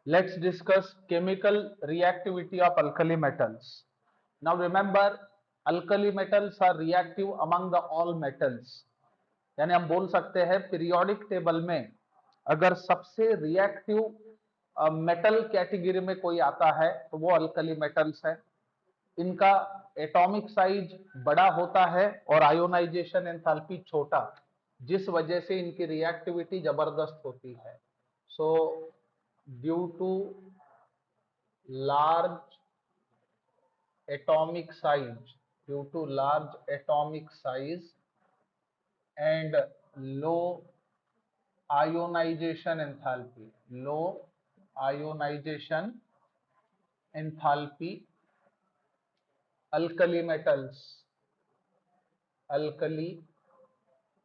Let's discuss chemical reactivity of alkali metals. Now remember, alkali metals are reactive among the all metals. यानी हम बोल सकते हैं periodic table में अगर सबसे रिएक्टिव मेटल कैटेगरी में कोई आता है तो वो अल्कली मेटल्स है। इनका एटॉमिक साइज बड़ा होता है और आयोनाइजेशन एंथैल्पी छोटा, जिस वजह से इनकी रिएक्टिविटी जबरदस्त होती है। So due to large atomic size, due to large atomic size and low ionization enthalpy, low ionization enthalpy, alkali metals, alkali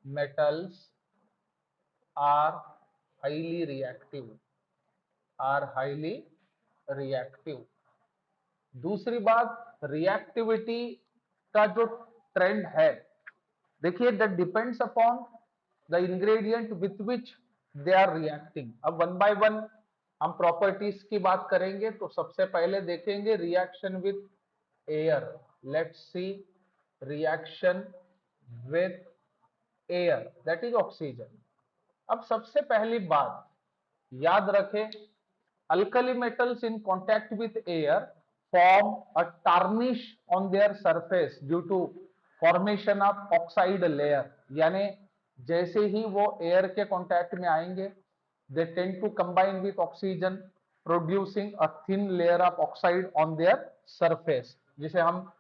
metals are highly reactive, are highly reactive. दूसरी बात, रिएक्टिविटी का जो ट्रेंड है, देखिए that depends upon the ingredient with which they are reacting. अब one by one हम properties की बात करेंगे तो सबसे पहले देखेंगे reaction with air. Let's see reaction with air, that is oxygen. अब सबसे पहली बात याद रखें, alkali metals in contact with air form a tarnish on their surface due to formation of oxide layer। यानी जैसे ही वो एयर के कांटेक्ट में आएंगे, they tend to combine with oxygen producing a thin layer of oxide on their surface, जिसे हम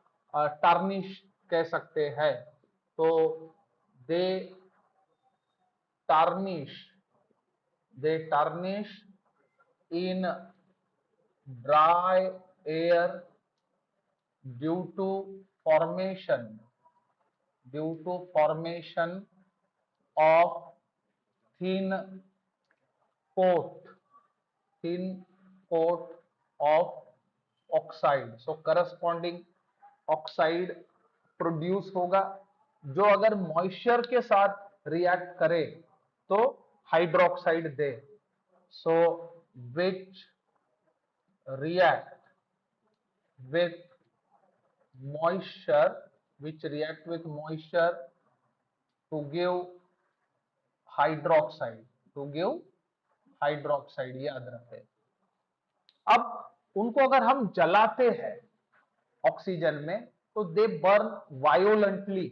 tarnish कह सकते हैं। तो they tarnish, they tarnish in dry air due to formation, due to formation of thin coat, thin coat of oxide। so corresponding oxide produce होगा, जो अगर moisture के साथ रिएक्ट करे तो hydroxide they. so which react with moisture, which react with moisture to give hydroxide, to give hydroxide, याद रखें। अब उनको अगर हम जलाते हैं ऑक्सीजन में तो they burn violently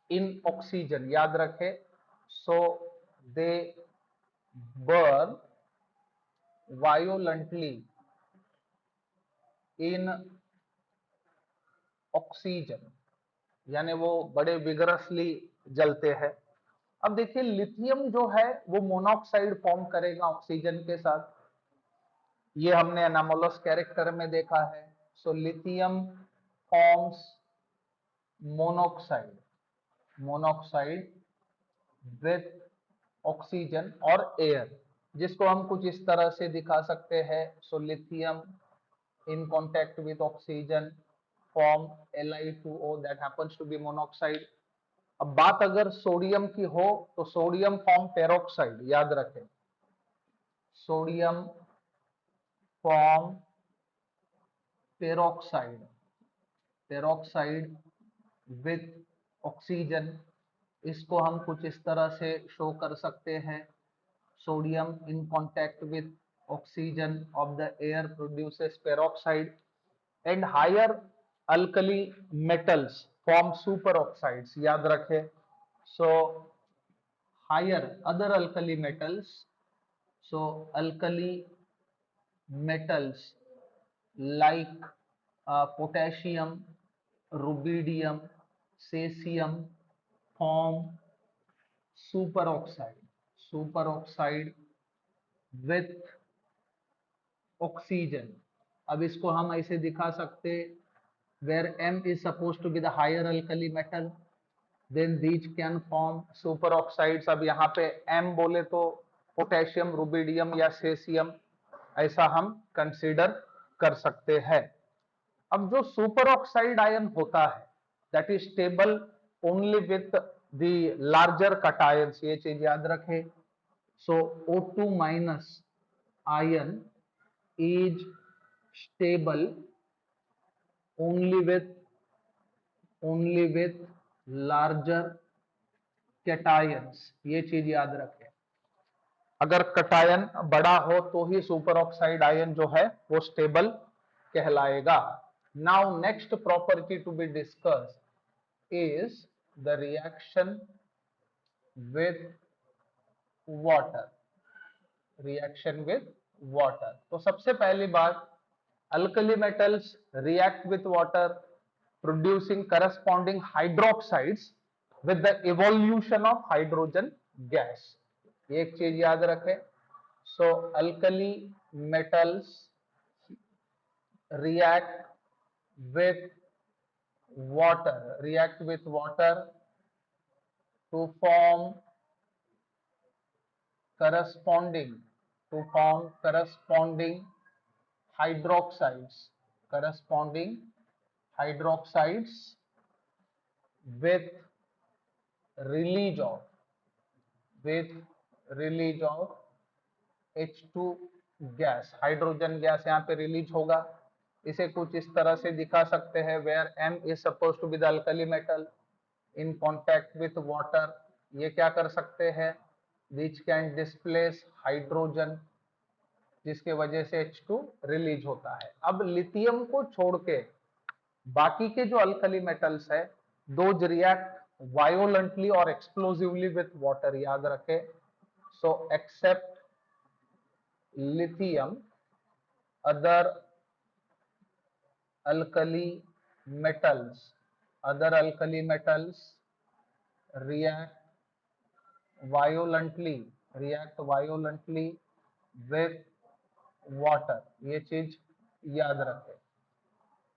in oxygen, याद रखें। So they burn violently in oxygen, यानी वो बड़े विगरसली जलते हैं। अब देखिए लिथियम जो है वो मोनोऑक्साइड फॉर्म करेगा ऑक्सीजन के साथ, ये हमने एनामोलस कैरेक्टर में देखा है। So lithium forms monoxide, monoxide with oxygen और एयर, जिसको हम कुछ इस तरह से दिखा सकते हैं। So lithium in contact with oxygen form Li2O, that happens to be monoxide। अब बात अगर सोडियम की हो तो सोडियम फॉर्म पेरोक्साइड, याद रखें। Sodium form peroxide, peroxide with oxygen, इसको हम कुछ इस तरह से शो कर सकते हैं। sodium in contact with oxygen of the air produces peroxide, and higher alkali metals form superoxides, याद रखें। so higher other alkali metals, so alkali metals like potassium, rubidium, cesium form superoxide, superoxide with oxygen. अब इसको हम ऐसे दिखा सकते, where M is supposed to be the higher alkali metal, then these can form superoxides। अब यहाँ पे M बोले तो पोटेशियम, रुबिडियम या सेसियम, ऐसा हम कंसीडर कर सकते हैं। अब जो सुपर ऑक्साइड आयन होता है that is stable only with the larger cations, ये चीज याद रखें। सो O2 minus ion is stable only with larger cations। ये चीज याद रखें, अगर कटायन बड़ा हो तो ही सुपर ऑक्साइड आयन जो है वो स्टेबल कहलाएगा। Now next property to be discussed is the reaction with water. Reaction with water, तो सबसे पहली बात, alkali metals react with water producing corresponding hydroxides with the evolution of hydrogen gas। ये एक चीज याद रखें। So alkali metals react with water to form corresponding hydroxides with release of H2 gas. Hydrogen gas यहाँ पे release होगा। इसे कुछ इस तरह से दिखा सकते हैं, where M is suppose to be the alkali metal in contact with water. ये क्या कर सकते हैं, विच कैन डिस्प्लेस हाइड्रोजन, जिसके वजह से H2 रिलीज होता है। अब लिथियम को छोड़ के बाकी के जो अल्कली मेटल्स है, दोज रिएक्ट वायोलेंटली और एक्सप्लोसिवली विथ वाटर, याद रखे। So except lithium, other alkali metals react violently with water। ये चीज याद रखें।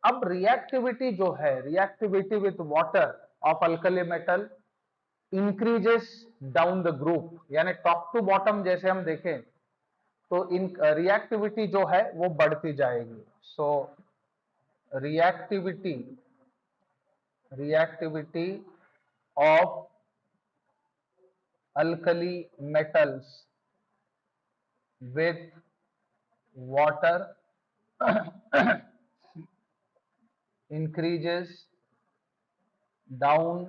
अब रिएक्टिविटी जो है, reactivity with water of alkali metal increases down the group, यानी टॉप टू बॉटम जैसे हम देखें तो इन रिएक्टिविटी जो है वो बढ़ती जाएगी। So reactivity of alkali metals with water increases down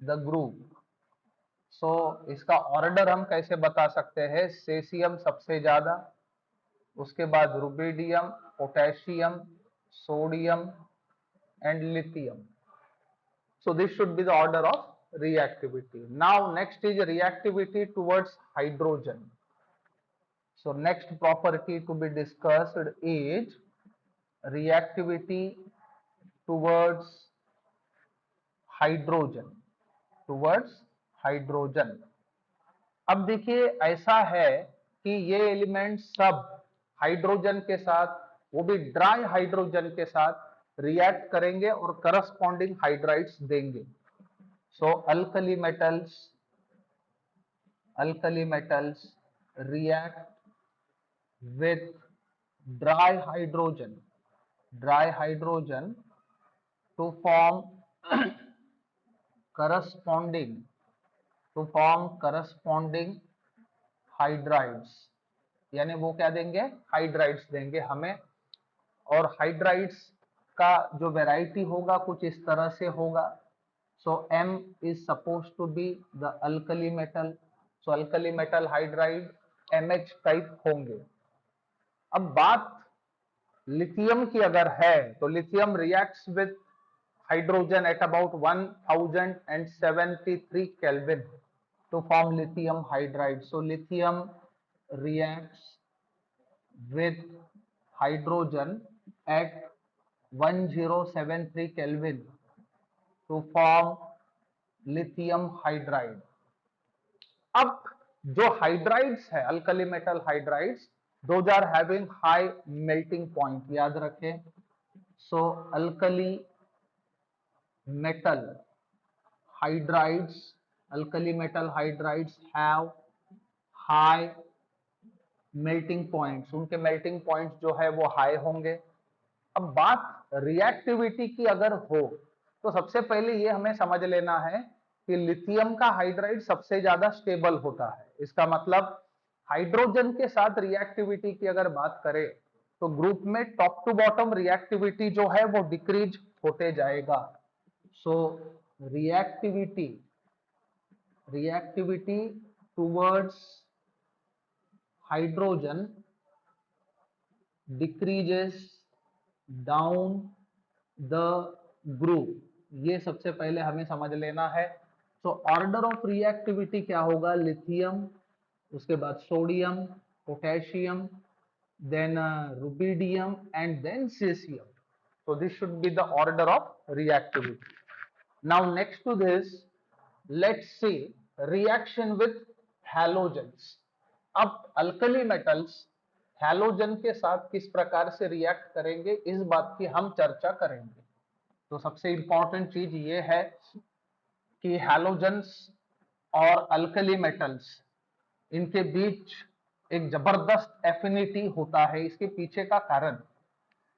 the group. सो इसका ऑर्डर हम कैसे बता सकते हैं, सेसियम सबसे ज्यादा, उसके बाद rubidium, potassium, sodium and lithium. So this should be the order of reactivity. Now next is reactivity towards hydrogen. So next property to be discussed is reactivity towards hydrogen. अब देखिए ऐसा है कि ये एलिमेंट सब हाइड्रोजन के साथ, वो भी ड्राई हाइड्रोजन के साथ रिएक्ट करेंगे और करस्पॉन्डिंग हाइड्राइड्स देंगे। So alkali metals react with dry hydrogen to form corresponding hydrides, यानी वो क्या देंगे, हाइड्राइड्स देंगे हमें। और हाइड्राइड्स का जो वैरायटी होगा कुछ इस तरह से होगा। So M is suppose to be the alkali metal, so alkali metal hydride MH type होंगे। अब बात लिथियम की अगर है तो lithium reacts with hydrogen at about 1073 Kelvin to form lithium hydride। So lithium reacts with hydrogen at 1073 Kelvin to form lithium hydride। अब जो hydrides है, alkali metal hydrides, those are having high melting point, याद रखें। सो alkali metal hydrides have high melting points, उनके melting points जो है वो हाई होंगे। अब बात रिएक्टिविटी की अगर हो तो सबसे पहले ये हमें समझ लेना है कि लिथियम का हाइड्राइड सबसे ज्यादा स्टेबल होता है। इसका मतलब हाइड्रोजन के साथ रिएक्टिविटी की अगर बात करें तो ग्रुप में टॉप टू बॉटम रिएक्टिविटी जो है वो डिक्रीज होते जाएगा। So reactivity reactivity towards hydrogen decreases down the group, ये सबसे पहले हमें समझ लेना है। तो ऑर्डर ऑफ रिएक्टिविटी क्या होगा, लिथियम, उसके बाद sodium, potassium, then rubidium and then cesium. So this should be the order of reactivity. Now next to this, let's see reaction with halogens. अब अल्कली मेटल्स हैलोजन के साथ किस प्रकार से रिएक्ट करेंगे, इस बात की हम चर्चा करेंगे। तो सबसे इंपॉर्टेंट चीज ये है कि हैलोजेंस और अल्कली मेटल्स, इनके बीच एक जबरदस्त एफिनिटी होता है। इसके पीछे का कारण,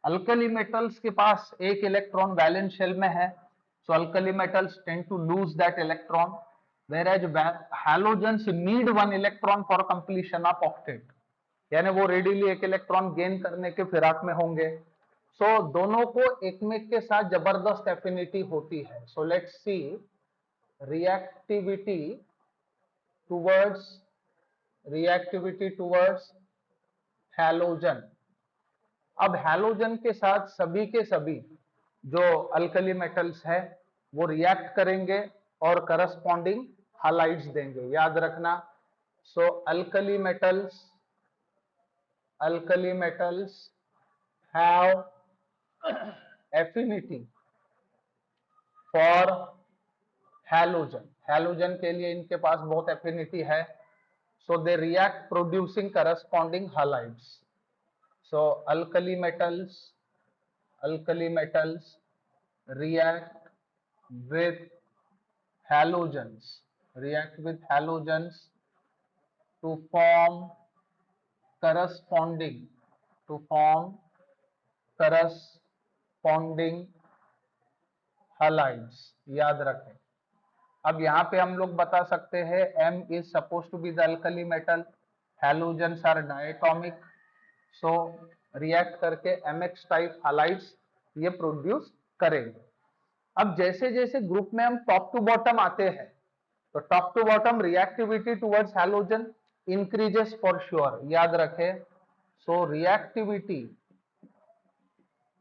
अल्कली मेटल्स के पास एक इलेक्ट्रॉन वैलेंस शेल में है, so alkali metals tend to lose that electron, whereas halogens need one electron for completion of octet, यानी वो रेडीली एक इलेक्ट्रॉन गेन करने के फिराक में होंगे। सो दोनों को एक में के साथ जबरदस्त एफिनिटी होती है। So let's see reactivity towards halogen. अब हैलोजन के साथ सभी के सभी जो अल्कली मेटल्स है वो रिएक्ट करेंगे और करस्पॉन्डिंग हालाइड्स देंगे, याद रखना। So alkali metals have affinity for halogen, halogen के लिए इनके पास बहुत एफिनिटी है। So they react producing corresponding halides. So alkali metals react with halogens to form corresponding halides, याद रखें। अब यहाँ पे हम लोग बता सकते हैं M is supposed to be the alkali metal, halogens are diatomic, so react करके MX टाइप हालाइड्स ये प्रोड्यूस करेंगे। अब जैसे जैसे ग्रुप में हम टॉप टू बॉटम आते हैं तो top to bottom reactivity towards halogen increases for sure, याद रखें। So reactivity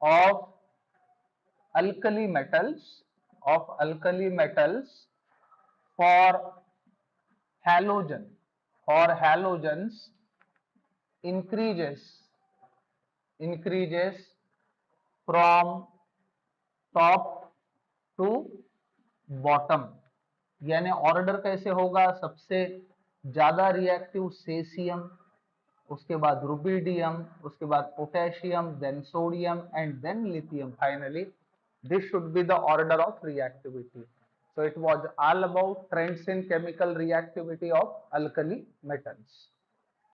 of alkali metals for halogens increases from top to bottom, यानी ऑर्डर कैसे होगा, सबसे ज्यादा रिएक्टिव सेसियम, उसके बाद रुबिडियम, उसके बाद potassium, then sodium and then lithium finally. This should be the order of reactivity. So it was all about trends in chemical reactivity of alkali metals.